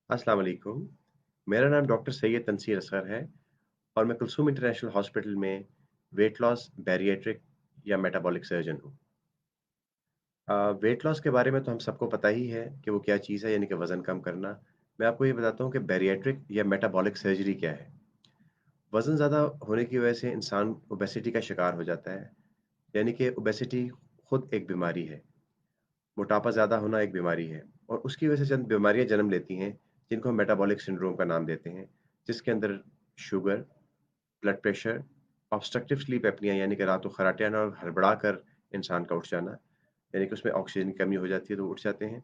अस्सलाम वालेकुम। मेरा नाम डॉक्टर सैयद तनसीर असगर है और मैं कुलसूम इंटरनेशनल हॉस्पिटल में वेट लॉस, बैरिएट्रिक या मेटाबॉलिक सर्जन हूँ। वेट लॉस के बारे में तो हम सबको पता ही है कि वो क्या चीज़ है, यानी कि वज़न कम करना। मैं आपको ये बताता हूँ कि बैरिएट्रिक या मेटाबॉलिक सर्जरी क्या है। वज़न ज़्यादा होने की वजह से इंसान ओबेसिटी का शिकार हो जाता है, यानी कि ओबेसिटी खुद एक बीमारी है। मोटापा ज़्यादा होना एक बीमारी है और उसकी वजह से चंद बीमारियाँ जन्म लेती हैं, जिनको हम मेटाबॉलिक सिंड्रोम का नाम देते हैं, जिसके अंदर sugar, blood pressure, obstructive sleep apnoea यानी कि रात को खर्राटे आना और हड़बड़ा कर इंसान का उठ जाना, यानी कि उसमें ऑक्सीजन की कमी हो जाती है तो उठ जाते हैं।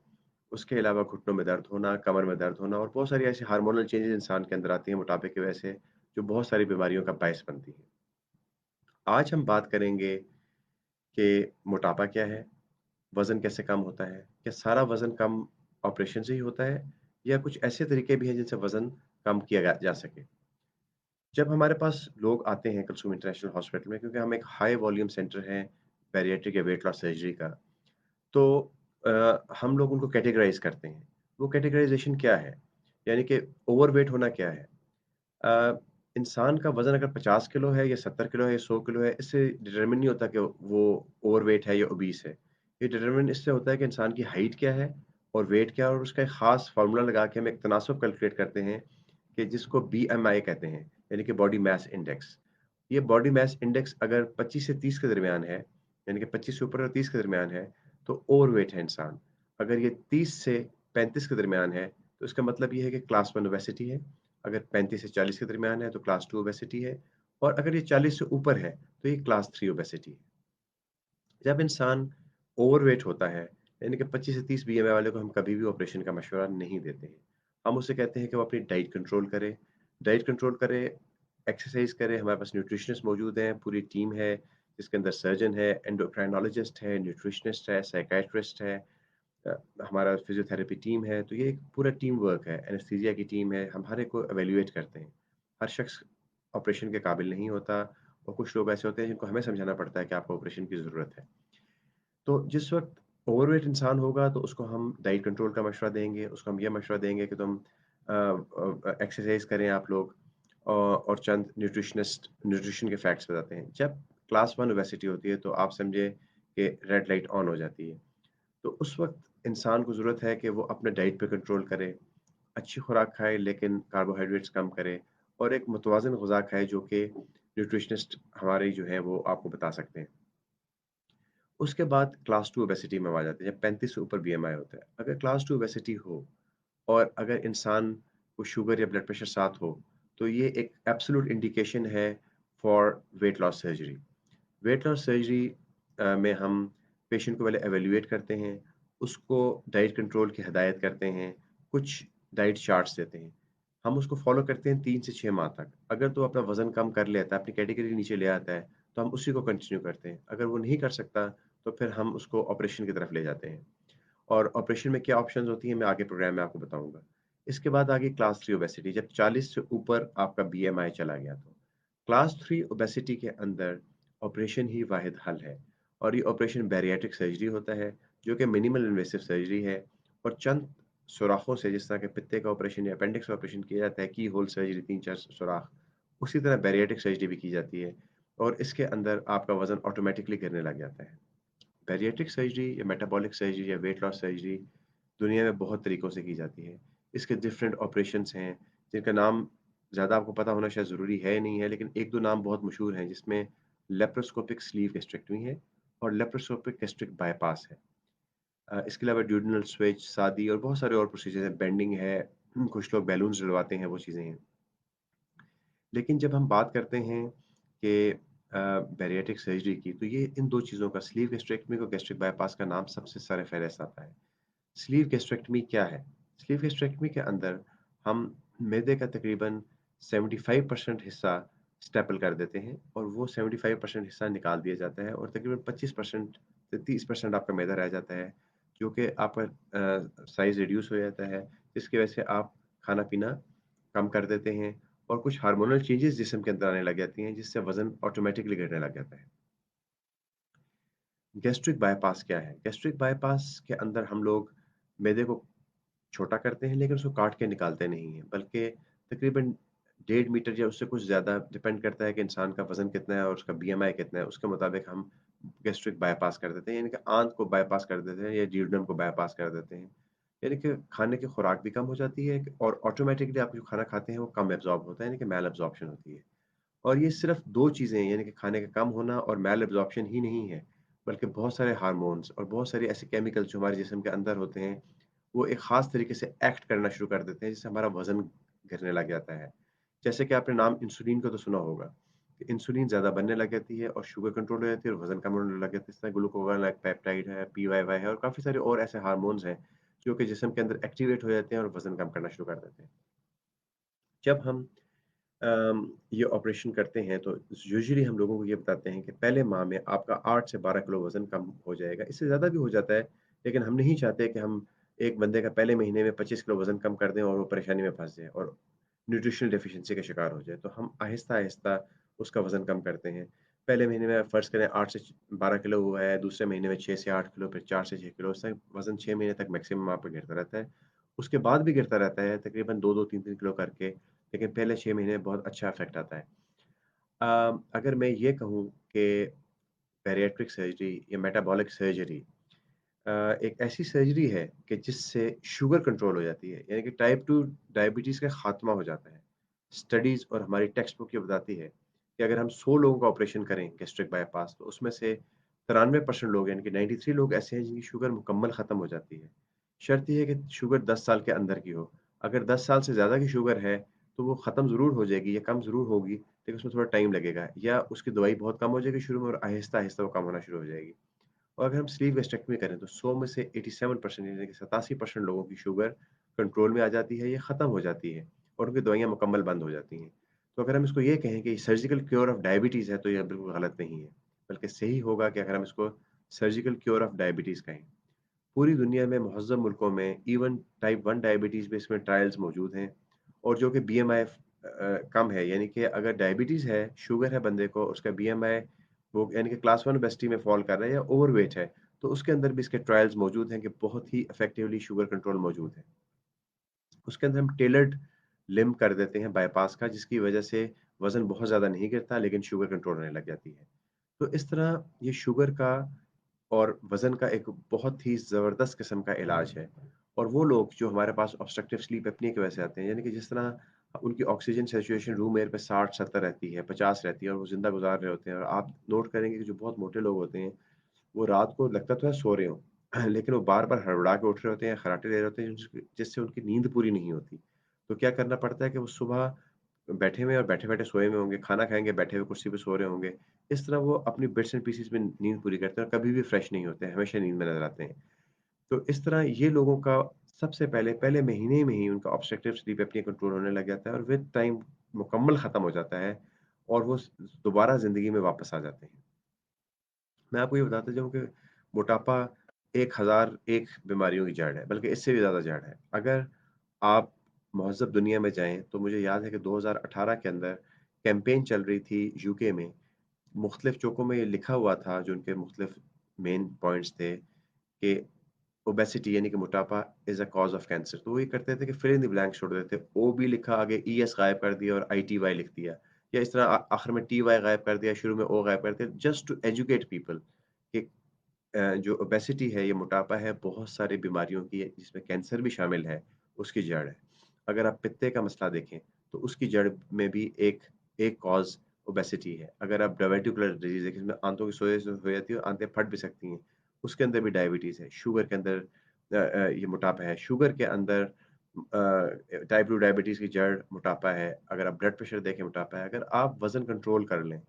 उसके अलावा घुटनों में दर्द होना, कमर में दर्द होना और बहुत सारी ऐसी हार्मोनल चेंजेज़ इंसान के अंदर आती हैं मोटापे की वजह से, जो बहुत सारी बीमारियों का बायस बनती हैं। आज हम बात करेंगे कि मोटापा क्या है? वज़न कैसे कम होता है? क्या सारा वज़न कम ऑपरेशन से ही होता है या कुछ ऐसे तरीके भी हैं जिनसे वज़न कम किया जा सके? जब हमारे पास लोग आते हैं कुलसुम इंटरनेशनल हॉस्पिटल में, क्योंकि हम एक हाई वॉल्यूम सेंटर है बैरिएट्रिक या वेट लॉस सर्जरी का, तो हम लोग उनको कैटेगराइज़ करते हैं। वो कैटेगराइज़ेशन क्या है? यानी कि ओवरवेट होना क्या है? अ, इंसान का वज़न अगर 50 किलो है या 70 किलो है या 100 किलो है, इससे डिटरमिन नहीं होता कि वो ओवरवेट है या ओबीस है। ये डिटरमिन इससे होता है कि इंसान की हाइट क्या है और वेट क्या है, और उसका एक ख़ास फ़ॉर्मूला लगा के हम एक तनासब कैलकुलेट करते हैं कि जिसको बीएमआई कहते हैं, यानी कि बॉडी मास इंडेक्स। ये बॉडी मास इंडेक्स अगर 25 से 30 के दरमियान है, यानी कि 25 से ऊपर और 30 के दरमियान है, तो ओवरवेट है इंसान। अगर ये 30 से 35 के दरमियान है, तो इसका मतलब ये है कि क्लास 1 ओबेसिटी है। अगर 35 से 40 के दरमियान है, तो क्लास 2 ओबेसिटी है और अगर ये 40 से ऊपर है, तो ये क्लास 3 ओबेसिटी है। जब इंसान ओवरवेट होता है, यानी कि 25 से 30 बीएमआई वाले को हम कभी भी ऑपरेशन का मशवरा नहीं देते हैं। हम उसे कहते हैं कि वो अपनी डाइट कंट्रोल करे, एक्सरसाइज़ करे। हमारे पास न्यूट्रिशनिस्ट मौजूद हैं, पूरी टीम है, जिसके अंदर सर्जन है, एंडोक्राइनोलॉजिस्ट है, न्यूट्रिशनिस्ट है, साइकियाट्रिस्ट है, अ, हमारा फिज़ियोथेरेपी टीम है। तो ये एक पूरा टीम वर्क है, एनेस्थीसिया की टीम है, हम हर एक को इवैल्यूएट करते हैं। हर शख्स ऑपरेशन के काबिल नहीं होता और कुछ लोग ऐसे होते हैं जिनको हमें समझाना पड़ता है कि आपको ऑपरेशन की ज़रूरत है। तो जिस वक़्त ओवरवेट इंसान होगा तो उसको हम डाइट कंट्रोल का मशवरा देंगे, उसको हम ये मशवरा देंगे कि तुम एक्सरसाइज़ करें आप लोग, और चंद न्यूट्रिशन के फैक्ट्स बताते हैं। जब क्लास 1 ओबेसिटी होती है तो आप समझे कि रेड लाइट ऑन हो जाती है। तो उस वक़्त इंसान को ज़रूरत है कि वो अपने डाइट पे कंट्रोल करे, अच्छी खुराक खाए लेकिन कार्बोहाइड्रेट्स कम करे और एक मुतवाज़िन ग़िज़ा खाए, जो कि न्यूट्रिशनिस्ट हमारे जो हैं वो आपको बता सकते हैं। उसके बाद क्लास 2 ओबेसिटी में हम आ जाते हैं, जब 35 से ऊपर बीएमआई होता है। अगर क्लास 2 ओबेसिटी हो और अगर इंसान को शुगर या ब्लड प्रेशर साथ हो, तो ये एक एब्सोल्यूट इंडिकेशन है for weight loss surgery. Weight loss surgery में हम पेशेंट को पहले एवेल्युएट करते हैं, उसको डाइट कंट्रोल की हिदायत करते हैं, कुछ डाइट चार्ट्स देते हैं। हम उसको फ़ॉलो करते हैं 3 से 6 माह तक। अगर तो अपना वज़न कम कर लेता है, अपनी कैटेगरी नीचे ले आता है, तो हम उसी को कंटिन्यू करते हैं। अगर वो नहीं कर सकता, तो फिर हम उसको ऑपरेशन की तरफ ले जाते हैं। और ऑपरेशन में क्या ऑप्शंस होती हैं, मैं आगे प्रोग्राम में आपको बताऊँगा। इसके बाद आ गई क्लास 3 ओबेसिटी, जब 40 से ऊपर आपका बीएमआई चला गया तो। क्लास 3 ओबेसिटी के अंदर ऑपरेशन ही वाहिद हल है और ये ऑपरेशन बैरिएट्रिक सर्जरी होता है, जो कि मिनिमल इन्वेसिव सर्जरी है और चंद सुराखों से, जिस तरह के पित्ते का ऑपरेशन या अपेंडिक्स का ऑपरेशन किया जाता है, की होल सर्जरी 3-4 सुराख, उसी तरह बैरिएट्रिक सर्जरी भी की जाती है और इसके अंदर आपका वज़न ऑटोमैटिकली गिरने लग जाता है। बैरिएट्रिक सर्जरी या मेटाबॉलिक सर्जरी या वेट लॉस सर्जरी दुनिया में बहुत तरीकों से की जाती है। इसके डिफरेंट ऑपरेशंस हैं, जिनका नाम ज़्यादा आपको पता होना शायद ज़रूरी है नहीं है, लेकिन 1-2 नाम बहुत मशहूर हैं, जिसमें लेप्रोस्कोपिक स्लीव गैस्ट्रेक्टमी है और लेप्रोस्कोपिक गैस्ट्रिक बायपास है। इसके अलावा ड्यूडेनल स्विच, शादी और बहुत सारे और प्रोसीजर हैं, बेंडिंग है, कुछ लोग बैलून्स डलवाते हैं, वो चीज़ें हैं। लेकिन जब हम बात करते हैं कि बैरिएट्रिक सर्जरी की, तो ये इन 2 चीज़ों का, स्लीव गैस्ट्रेक्टमी को गैस्ट्रिक बायपास का नाम सबसे सर-ए-फ़हरिस्त आता है। स्लीव गैस्ट्रेक्टमी क्या है? स्लीव गैस्ट्रेक्टमी के अंदर हम मैदे का तकरीबन 75% हिस्सा स्टेपल कर देते हैं और वो 75% हिस्सा निकाल दिया जाता है और तकरीबन 25% से 30% आपका मैदा रह जाता है, जो कि आपका साइज़ रिड्यूस हो जाता है, जिसकी वजह से आप खाना-पीना कम कर देते हैं और कुछ हार्मोनल चेंजेज़ जिस्म के अंदर आने लग जाती हैं, जिससे वज़न ऑटोमैटिकली गिरने लग जाता है। गैस्ट्रिक बायपास क्या है? गैस्ट्रिक बायपास के अंदर हम लोग मैदे को छोटा करते हैं लेकिन उसको काट के निकालते नहीं हैं, बल्कि तकरीबन 1.5 मीटर या उससे कुछ ज़्यादा, डिपेंड करता है कि इंसान का वज़न कितना है और उसका बीएमआई कितना है, उसके मुताबिक हम गैस्ट्रिक बायपास कर देते हैं, यानी कि आंत को बायपास कर देते हैं या ड्यूोडेनम को बायपास कर देते हैं। यानी कि खाने की खुराक भी कम हो जाती है और ऑटोमैटिकली आप जो खाना खाते हैं वो कम एब्ज़ॉर्ब होता है, यानी कि मैल एब्ज़ॉर्प्शन होती है। और ये सिर्फ़ 2 चीज़ें हैं, यानी कि खाने का कम होना और मैल एब्ज़ॉर्प्शन ही नहीं है, बल्कि बहुत सारे हार्मोन्स और बहुत सारे ऐसे केमिकल्स जो हमारे जिस्म के अंदर होते हैं, वो एक ख़ास तरीके से एक्ट करना शुरू कर देते हैं, जिससे हमारा वज़न गिरने लग जाता है। जैसे कि आपने नाम इंसुलिन का तो सुना होगा, कि इंसुलिन ज़्यादा बनने लग जाती है और शुगर कंट्रोल हो जाती है और वज़न कम होने लग जाता है। इस तरह ग्लूकागोन लाइक पेप्टाइड है, पीवाईवाई है और काफ़ी सारे और ऐसे हार्मोन्स हैं, जो कि जिस्म के अंदर एक्टिवेट हो जाते हैं और वज़न कम करना शुरू कर देते हैं। जब हम ये ऑपरेशन करते हैं तो यूजुअली हम लोगों को ये बताते हैं कि पहले माह में आपका 8 से 12 किलो वज़न कम हो जाएगा। इससे ज़्यादा भी हो जाता है, लेकिन हम नहीं चाहते कि हम एक बंदे का पहले महीने में 25 किलो वज़न कम कर दें और वो परेशानी में फँस जाए और न्यूट्रिशनल डेफिशिएंसी का शिकार हो जाए। तो हम आहिस्ता-आहिस्ता उसका वज़न कम करते हैं। पहले महीने में फ़र्ज़ करें 8 से 12 किलो हुआ है, दूसरे महीने में 6 से 8 किलो, फिर 4 से 6 किलो, इस तरह वज़न 6 महीने तक मैक्सिमम आपका गिरता रहता है। उसके बाद भी गिरता रहता है, तकरीबन 2-2, 3-3 किलो करके, लेकिन पहले 6 महीने में बहुत अच्छा इफ़ेक्ट आता है। अगर मैं ये कहूँ कि बैरिएट्रिक सर्जरी या मेटाबॉलिक सर्जरी अ, एक ऐसी सर्जरी है कि जिससे शुगर कंट्रोल हो जाती है, यानी कि टाइप 2 डायबिटीज़ का खात्मा हो जाता है। स्टडीज़ और हमारी टेक्स्ट बुक ये बताती है कि अगर हम 100 लोगों का ऑपरेशन करें गैस्ट्रिक बायपास, तो उसमें से 93% लोग यानी कि 93 लोग ऐसे हैं जिनकी शुगर मुकम्मल ख़त्म हो जाती है। शर्त ये है कि शुगर 10 साल के अंदर की हो। अगर 10 साल से ज़्यादा की शुगर है, तो वो ख़त्म ज़रूर हो जाएगी या कम ज़रूर होगी, लेकिन उसमें थोड़ा टाइम लगेगा या उसकी दवाई बहुत कम हो जाएगी शुरू में और आहिस्ता-आहिस्ता वो कम होना शुरू हो जाएगी। और अगर हम स्लीव गैस्ट्रेक्टमी करें तो 100 में से 87% यानी कि 87% लोगों की शुगर कंट्रोल में आ जाती है या ख़त्म हो जाती है और उनकी दवाइयाँ मुकम्मल बंद हो जाती हैं। तो अगर हम इसको ये कहें कि सर्जिकल क्योर ऑफ डायबिटीज़ है तो ये बिल्कुल गलत नहीं है, बल्कि सही होगा कि अगर हम इसको सर्जिकल क्योर ऑफ डायबिटीज़ कहें। पूरी दुनिया में मुहज़्ज़म मुल्कों में इवन टाइप 1 डायबिटीज़ में इसमें ट्रायल्स मौजूद हैं और जो कि बीएमआई कम है, यानी कि अगर डायबिटीज़ है, शुगर है बंदे को, उसका बीएमआई वो यानी कि क्लास 1 ओबेसिटी में फ़ॉल कर रहा है या ओवरवेट है, तो उसके अंदर भी इसके ट्रायल्स मौजूद हैं कि बहुत ही इफ़ेक्टिवली शुगर कंट्रोल मौजूद है। उसके अंदर हम टेलर्ड लिम्ब कर देते हैं बायपास का, जिसकी वजह से वज़न बहुत ज़्यादा नहीं गिरता लेकिन शुगर कंट्रोल होने लग जाती है। तो इस तरह ये शुगर का और वज़न का एक बहुत ही ज़बरदस्त किस्म का इलाज है। और वो लोग जो हमारे पास ऑब्स्ट्रक्टिव स्लीप एपनिया की वजह से आते हैं, यानी कि जिस तरह उनकी ऑक्सीजन सैचुरेशन रूम एयर पे 60-70 रहती है, 50 रहती है और वो ज़िंदा गुज़ार रहे होते हैं और आप नोट करेंगे कि जो बहुत मोटे लोग होते हैं, वो रात को लगता तो है सो रहे हों, लेकिन वो बार-बार हड़बड़ा के उठ रहे होते हैं, खर्राटे ले रहे होते हैं, जिससे उनकी नींद पूरी नहीं होती। तो क्या करना पड़ता है कि वो सुबह बैठे हुए और बैठे-बैठे सोए हुए होंगे, खाना खाएँगे, बैठे हुए कुर्सी पे सो रहे होंगे। इस तरह वो अपनी बिट्स एंड पीसेस में नींद पूरी करते हैं और कभी भी फ्रेश नहीं होते हैं, हमेशा नींद में नज़र आते हैं। तो इस तरह ये लोगों का सबसे पहले महीने में ही उनका ऑब्स्ट्रक्टिव स्लीप एपनिया कंट्रोल होने लग जाता है और विद टाइम मुकम्मल ख़त्म हो जाता है और वो दोबारा ज़िंदगी में वापस आ जाते हैं। मैं आपको ये बताता जाऊँ कि मोटापा 1001 बीमारियों की जड़ है, बल्कि इससे भी ज़्यादा जड़ है। अगर आप महज़्ज़ब दुनिया में जाएँ, तो मुझे याद है कि 2018 के अंदर कैम्पेन चल रही थी यूके में। मुख्तलिफ चौकों में ये लिखा हुआ था, जो उनके मुख्तलिफ मेन पॉइंट्स थे कि ओबेसिटी यानी कि मोटापा is a cause of cancer. तो वो ये करते थे कि फिल इन द ब्लैंक्स छोड़ देते थे। ओ बी लिखा, आगे ईएस गायब कर दिया और आईटीवाई लिख दिया, या इस तरह आखिर में टीवाई गायब कर दिया, शुरू में ओ गायब कर दिया, जस्ट टू एजुकेट पीपल कि जो ओबेसिटी है, ये मोटापा है, बहुत सारी बीमारियों की है, जिसमें कैंसर भी शामिल है, उसकी जड़ है। अगर आप पित्ते का मसला देखें, तो उसकी जड़ में भी एक कॉज़ ओबेसिटी है। अगर आप डायबिटिकुलर डिज़ीज़ देखें, जिसमें आंतों की सोजा हो जाती है और आंतें फट भी सकती हैं, उसके अंदर भी डायबिटीज़ है। शुगर के अंदर ये मोटापा है। शुगर के अंदर टाइप 2 डायबिटीज़ की जड़ मोटापा है। अगर आप ब्लड प्रेशर देखें, मोटापा है। अगर आप वज़न कंट्रोल कर लें,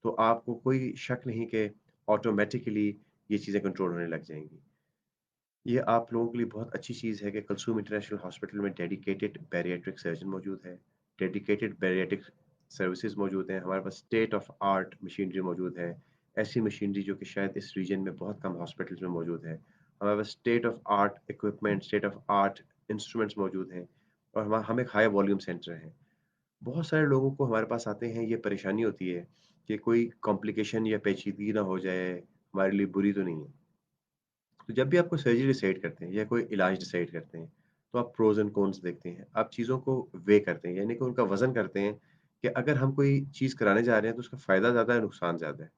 तो आपको कोई शक नहीं कि ऑटोमैटिकली ये चीज़ें कंट्रोल होने लग जाएँगी। ये आप लोगों के लिए बहुत अच्छी चीज़ है कि कुलसूम इंटरनेशनल हॉस्पिटल में डेडिकेटेड बैरिएट्रिक सर्जन मौजूद है, डेडिकेटेड बैरिएट्रिक सर्विसेज मौजूद हैं, हमारे पास स्टेट ऑफ आर्ट मशीनरी मौजूद है, ऐसी मशीनरी जो कि शायद इस रीजन में बहुत कम हॉस्पिटल्स में मौजूद है। हमारे पास state of art equipment, state of art instruments मौजूद हैं और हम एक हाई वॉल्यूम सेंटर हैं। बहुत सारे लोगों को हमारे पास आते हैं, ये परेशानी होती है कि कोई कॉम्प्लिकेशन या पेचीदगी ना हो जाए, हमारे लिए बुरी तो नहीं है। तो जब भी आप कोई सर्जरी डिसाइड करते हैं या कोई इलाज डिसाइड करते हैं, तो आप प्रोज़ एंड कॉन्स देखते हैं। आप चीज़ों को वेइ करते हैं, यानी कि उनका वज़न करते हैं कि अगर हम कोई चीज़ कराने जा रहे हैं तो उसका फ़ायदा ज़्यादा है, नुकसान ज़्यादा है।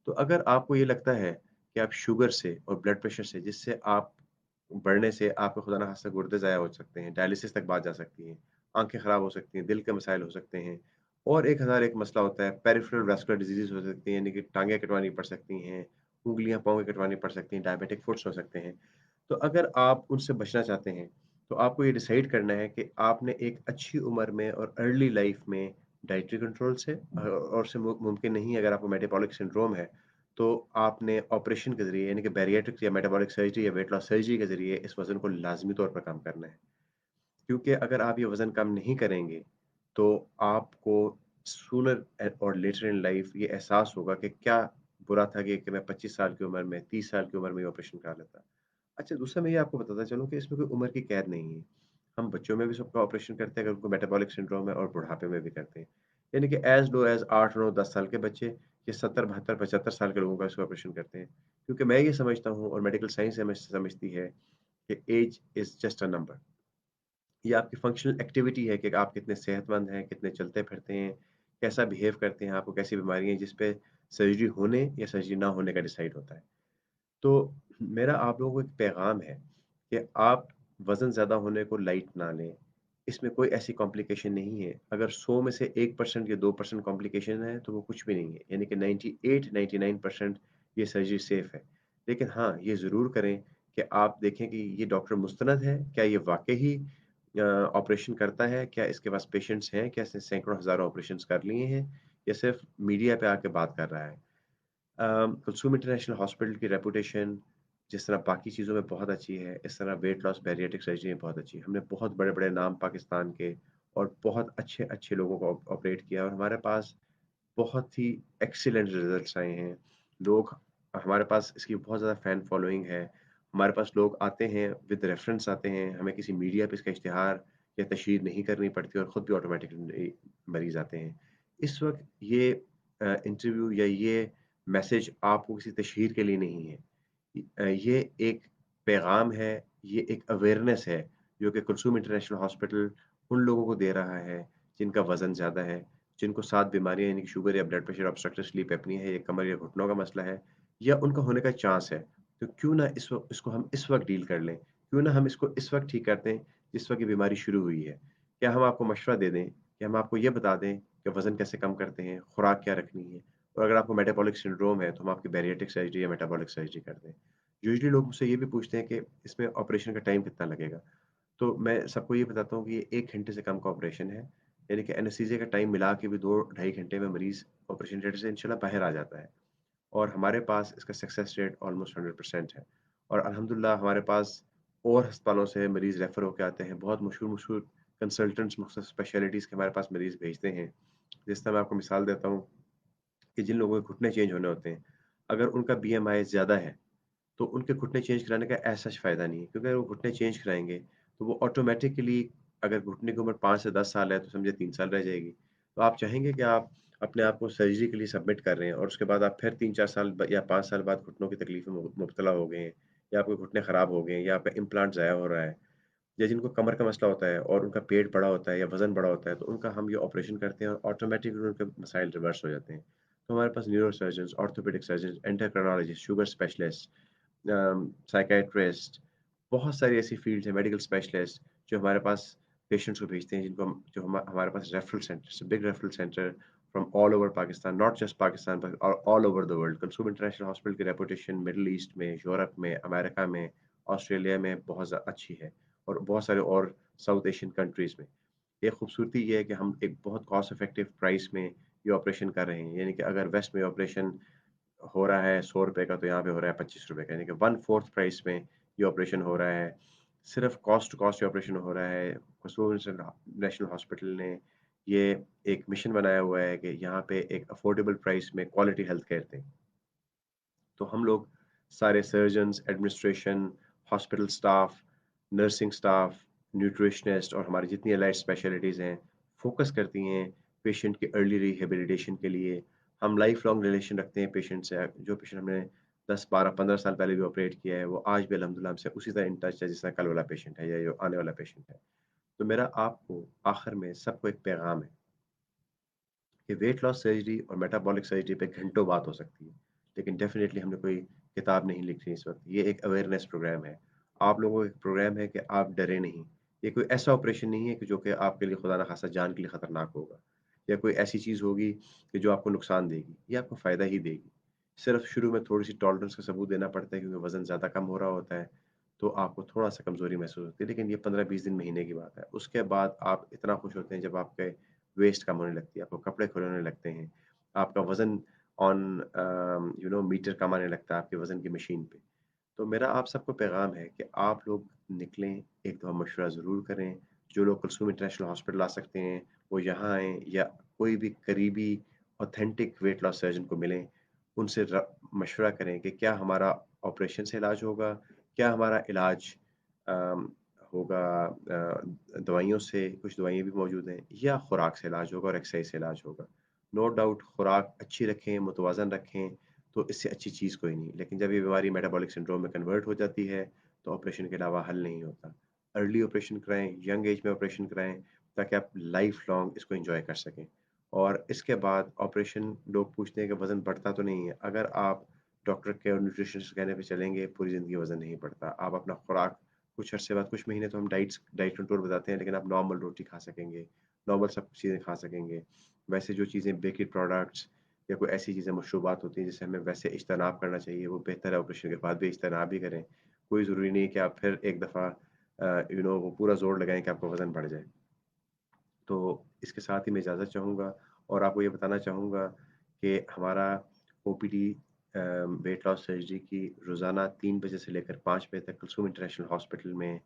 तो अगर आपको ये लगता है कि आप शुगर से और ब्लड प्रेशर से जिससे आप बढ़ने से आपका खुदा ना खास्ता गुर्दे ज़ाया हो सकते हैं, डायलिसिस तक बात जा सकती है, आँखें ख़राब हो सकती हैं, दिल के मसाइल हो सकते हैं और 1001 मसला होता है, पेरिफेरल वैस्कुलर डिज़ीज़ हो सकती हैं, यानी कि टाँगें कटवानी पड़ सकती हैं, उँगलियाँ पाँव की कटवानी पड़ सकती हैं, डायबिटिक फुट्स हो सकते हैं। तो अगर आप उनसे बचना चाहते हैं, तो आपको ये डिसाइड करना है कि आपने एक अच्छी उम्र में और अर्ली लाइफ़ में डाइटरी कंट्रोल से और से मुमकिन नहीं है अगर आपको मेटाबॉलिक सिंड्रोम है, तो आपने ऑपरेशन के ज़रिए यानी कि बैरिएट्रिक्स या मेटाबॉलिक सर्जरी या वेट लॉस सर्जरी के ज़रिए इस वज़न को लाज़मी तौर पर कम करना है। क्योंकि अगर आप ये वज़न कम नहीं करेंगे, तो आपको सूनर और लेटर इन लाइफ़ ये एहसास होगा कि क्या बुरा था कि मैं 25 साल की उम्र में, 30 साल की उम्र में ये ऑपरेशन करा लेता। अच्छा, दूसरा मैं ये आपको बताता चलूँ कि इसमें कोई उम्र की कैद नहीं है। हम बच्चों में भी सबका ऑपरेशन करते हैं अगर उनको मेटाबॉलिक सिंड्रोम है और बुढ़ापे में भी करते हैं। यानी कि एज़ लो एज़ 8, 9, 10 साल के बच्चे ये 70, 72, 75 साल के लोगों का इसका ऑपरेशन करते हैं। क्योंकि मैं ये समझता हूँ और मेडिकल साइंस समझती है कि age is just a number. ये आपकी फंक्शनल एक्टिविटी है कि आप कितने सेहतमंद हैं, कितने चलते-फिरते हैं, कैसा बिहेव करते हैं, आपको कैसी बीमारी है जिस पे सर्जरी होने या सर्जरी ना होने का डिसाइड होता है। तो मेरा आप लोगों को एक पैगाम है कि आप वज़न ज़्यादा होने को लाइट ना लें। इसमें कोई ऐसी कॉम्प्लिकेशन नहीं है। अगर 100 में से 1% या 2% कॉम्प्लिकेशन है, तो वो कुछ भी नहीं है। यानी कि 98-99% ये सर्जरी सेफ़ है। लेकिन हाँ, ये ज़रूर करें कि आप देखें कि ये डॉक्टर मुस्तनद है, क्या ये वाक़ई ही ऑपरेशन करता है? क्या इसके पास पेशेंट्स हैं? क्या इसने सैकड़ों हज़ारों ऑपरेशंस कर लिए हैं? या सिर्फ़ मीडिया पे आके बात कर रहा है? कुलसुम इंटरनेशनल हॉस्पिटल की रेपुटेशन जिस तरह बाकी चीज़ों में बहुत अच्छी है, इस तरह वेट लॉस बैरिएट्रिक सर्जरी में बहुत अच्छी है। हमने बहुत बड़े-बड़े नाम पाकिस्तान के और बहुत अच्छे-अच्छे लोगों को ऑपरेट किया और हमारे पास बहुत ही एक्सीलेंट रिज़ल्ट्स आए हैं। लोग हमारे पास इसकी बहुत ज़्यादा फ़ैन फ़ॉलोइंग है। हमारे पास लोग आते हैं विद रेफ़रेंस आते हैं, हमें किसी मीडिया पे इसका इश्तिहार या तशहीर नहीं करनी पड़ती और खुद भी ऑटोमैटिकली मरीज़ आते हैं। इस वक़्त ये इंटरव्यू या ये मैसेज आपको किसी तशहीर के लिए नहीं है। ये एक पैगाम है, ये एक अवेयरनेस है, जो कि कुलसुम इंटरनेशनल हॉस्पिटल उन लोगों को दे रहा है, जिनका वज़न ज़्यादा है, जिनको 7 बीमारियाँ यानी कि शुगर या blood pressure, obstructive sleep apnoea है, या कमर या घुटनों का मसला है, या उनका होने का चांस है। तो क्यों ना इसको हम इस वक़्त डील कर लें? क्यों ना हम इसको इस वक़्त ठीक कर दें, जिस वक़्त ये बीमारी शुरू हुई है? क्या हम आपको मशवरा दे दें, कि हम आपको ये बता दें कि वज़न कैसे कम करते हैं, खुराक क्या रखनी है? और अगर आपको मेटाबॉलिक सिंड्रोम है, तो हम आपकी बैरिएट्रिक सर्जरी या मेटाबॉलिक सर्जरी कर दें। यूजुअली लोग मुझसे ये भी पूछते हैं कि इसमें ऑपरेशन का टाइम कितना लगेगा? तो मैं सबको ये बताता हूँ कि ये 1 घंटे से कम का ऑपरेशन है। यानी कि एनेस्थीसिया का टाइम मिला के भी 2 ढाई घंटे में मरीज़ ऑपरेशन थिएटर से इंशाल्लाह बाहर आ जाता है। और हमारे पास इसका सक्सेस रेट ऑलमोस्ट 100% है। और अल्हम्दुलिल्लाह हमारे पास और अस्पतालों से मरीज़ रेफ़र होके आते हैं। बहुत मशहूर-मशहूर कंसल्टेंट्स मुख्तलिफ स्पेशलिटीज़ के हमारे पास मरीज़ भेजते हैं। जिस तरह मैं आपको मिसाल देता हूँ कि जिन लोगों के घुटने चेंज होने होते हैं, अगर उनका बीएमआई ज़्यादा है, तो उनके घुटने चेंज कराने का ऐसा सच फ़ायदा नहीं है, क्योंकि अगर वो घुटने चेंज कराएँगे, तो वो ऑटोमैटिकली अगर घुटने की उम्र 5 से 10 साल है, तो समझिए 3 साल रह जाएगी। तो आप चाहेंगे कि आप अपने आप को सर्जरी के लिए सबमिट कर रहे हैं और उसके बाद आप फिर 3-4 साल ब या 5 साल बाद घुटनों की तकलीफ़ में मुब्तला हो गए हैं, या आपके घुटने ख़राब हो गए हैं, या आपका इम्प्लांट ज़ाया हो रहा है, या जिनको कमर का मसला होता है और उनका पेट बड़ा होता है या वज़न बड़ा होता है, तो उनका हम ये ऑपरेशन करते हैं और ऑटोमैटिकली उनके मसाइल रिवर्स हो जाते हैं। तो हमारे पास neurosurgeons, orthopaedic surgeons, endocrinologist, sugar specialist, psychiatrist, बहुत सारी ऐसी फ़ील्ड्स हैं, मेडिकल स्पेशलिस्ट, जो हमारे पास पेशेंट्स को भेजते हैं, जिनको हम जो हमारे पास referral centres, big referral centre from all over Pakistan, not just Pakistan but all over the world. Kulsum international hospital की रेपुटेशन मिडल ईस्ट में, यूरोप में, अमेरिका में, ऑस्ट्रेलिया में बहुत अच्छी है और बहुत सारे और साउथ एशियन कंट्रीज़ में। एक खूबसूरती ये है कि हम एक बहुत कॉस्ट इफेक्टिव प्राइस में ये ऑपरेशन कर रहे हैं। यानी कि अगर वेस्ट में ऑपरेशन हो रहा है ₹100 का, तो यहाँ पे हो रहा है ₹25 का, यानी कि 1/4 प्राइस में ये ऑपरेशन हो रहा है। सिर्फ़ कॉस्ट टू कॉस्ट ये ऑपरेशन हो रहा है। कुसुम नेशनल हॉस्पिटल ने ये एक मिशन बनाया हुआ है कि यहाँ पे एक अफोर्डेबल प्राइस में क्वालिटी हेल्थ केयर दें। तो हम लोग सारे surgeons, administration, hospital staff, nursing staff, nutritionist और हमारी जितनी अलाइड स्पेशलिटीज़ हैं, फ़ोकस करती हैं पेशेंट की अर्ली रिहैबिलिटेशन के लिए। हम लाइफ़ लॉन्ग रिलेशन रखते हैं पेशेंट से। जो पेशेंट हमने 10, 12, 15 साल पहले भी ऑपरेट किया है, वो आज भी अल्हम्दुलिल्लाह हमसे उसी तरह इन टच है जिस तरह कल वाला पेशेंट है या जो आने वाला पेशेंट है। तो मेरा आपको आखिर में सबको एक पैगाम है कि वेट लॉस सर्जरी और मेटाबॉलिक सर्जरी पे घंटों बात हो सकती है, लेकिन डेफ़िनेटली हमने कोई किताब नहीं लिखी इस वक़्त। ये एक अवेयरनेस प्रोग्राम है। आप लोगों का एक प्रोग्राम है कि आप डरें नहीं। ये कोई ऐसा ऑपरेशन नहीं है कि जो कि आपके लिए खुदा ना ख़ास्ता जान के लिए खतरनाक होगा या कोई ऐसी चीज़ होगी कि जो आपको नुकसान देगी। ये आपको फ़ायदा ही देगी। सिर्फ़ शुरू में थोड़ी-सी टॉलरेंस का सबूत देना पड़ता है क्योंकि वज़न ज़्यादा कम हो रहा होता है, तो आपको थोड़ा-सा कमज़ोरी महसूस होती है, लेकिन ये 15-20 दिन, महीने की बात है। उसके बाद आप इतना खुश होते हैं जब आपके वेस्ट कम होने लगती है, आपको कपड़े खुले होने लगते हैं, आपका वज़न ऑन मीटर कम आने लगता है आपके वज़न की मशीन पे। तो मेरा आप सबको पैगाम है कि आप लोग निकलें, एक दफ़ा मशवरा ज़रूर करें। जो लोग कुलसूम इंटरनेशनल हॉस्पिटल आ सकते हैं, वो यहाँ आएँ या कोई भी करीबी ऑथेंटिक वेट लॉस सर्जन को मिलें। उनसे मशवरा करें कि क्या हमारा ऑपरेशन से इलाज होगा, क्या हमारा इलाज अम, होगा दवाइयों से, कुछ दवाइयाँ भी मौजूद हैं, या खुराक से इलाज होगा और एक्सरसाइज से इलाज होगा। नो डाउट खुराक अच्छी रखें, मुतवाज़न रखें, तो इससे अच्छी चीज़ कोई नहीं। लेकिन जब ये बीमारी मेटाबॉलिक सिंड्रोम में कन्वर्ट हो जाती है, तो ऑपरेशन के अलावा हल नहीं होता। अर्ली ऑपरेशन कराएँ, यंग एज में ऑपरेशन कराएँ, ताकि आप लाइफ़ लॉन्ग इसको एन्जॉय कर सकें। और इसके बाद ऑपरेशन, लोग पूछते हैं कि वज़न बढ़ता तो नहीं है? अगर आप डॉक्टर के और न्यूट्रिशनिस्ट के कहने पे चलेंगे, पूरी ज़िंदगी वज़न नहीं बढ़ता। आप अपना खुराक कुछ अरसे बाद, कुछ महीने तो हम डाइट कंट्रोल बताते हैं, लेकिन आप नॉर्मल रोटी खा सकेंगे, नॉर्मल सब चीज़ें खा सकेंगे। वैसे जो चीज़ें बेकरी प्रोडक्ट्स या कोई ऐसी चीज़ें मशरूबात होती हैं जिससे हमें वैसे इज्तनाब करना चाहिए, वो बेहतर है ऑपरेशन के बाद भी इज्तनाब ही करें। कोई ज़रूरी नहीं है कि आप फिर एक दफ़ा वो पूरा ज़ोर लगाएँ कि आपका वज़न बढ़ जाए। तो इसके साथ ही मैं इजाज़त चाहूँगा और आपको ये बताना चाहूँगा कि हमारा ओपीडी वेट लॉस सर्जरी की रोज़ाना 3 बजे से लेकर 5 बजे तक कुलसुम इंटरनेशनल हॉस्पिटल में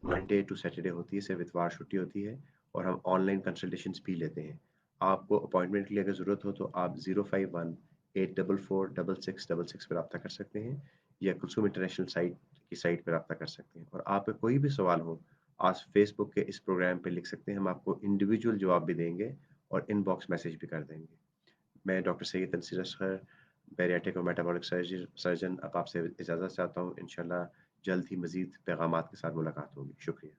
मंडे टू सैटरडे होती है, सिर्फ इतवार छुट्टी होती है और हम ऑनलाइन कंसल्टेशंस भी लेते हैं। आपको अपॉइंटमेंट के लिए अगर ज़रूरत हो तो आप 051 844 6666 पर रब्ता कर सकते हैं या कुलसुम इंटरनेशनल की साइट पर रब्ता कर सकते हैं। और आपका कोई भी सवाल हो, आज फेसबुक के इस प्रोग्राम पे लिख सकते हैं, हम आपको इंडिविजुअल जवाब भी देंगे और इनबॉक्स मैसेज भी कर देंगे। मैं डॉक्टर सैयद तनसीर असगर, बैरियाट्रिक और मेटाबॉलिक सर्जन, अब आपसे इजाज़त चाहता हूँ। इंशाल्लाह जल्द ही मज़ीद पैगामात के साथ मुलाकात होगी। शुक्रिया।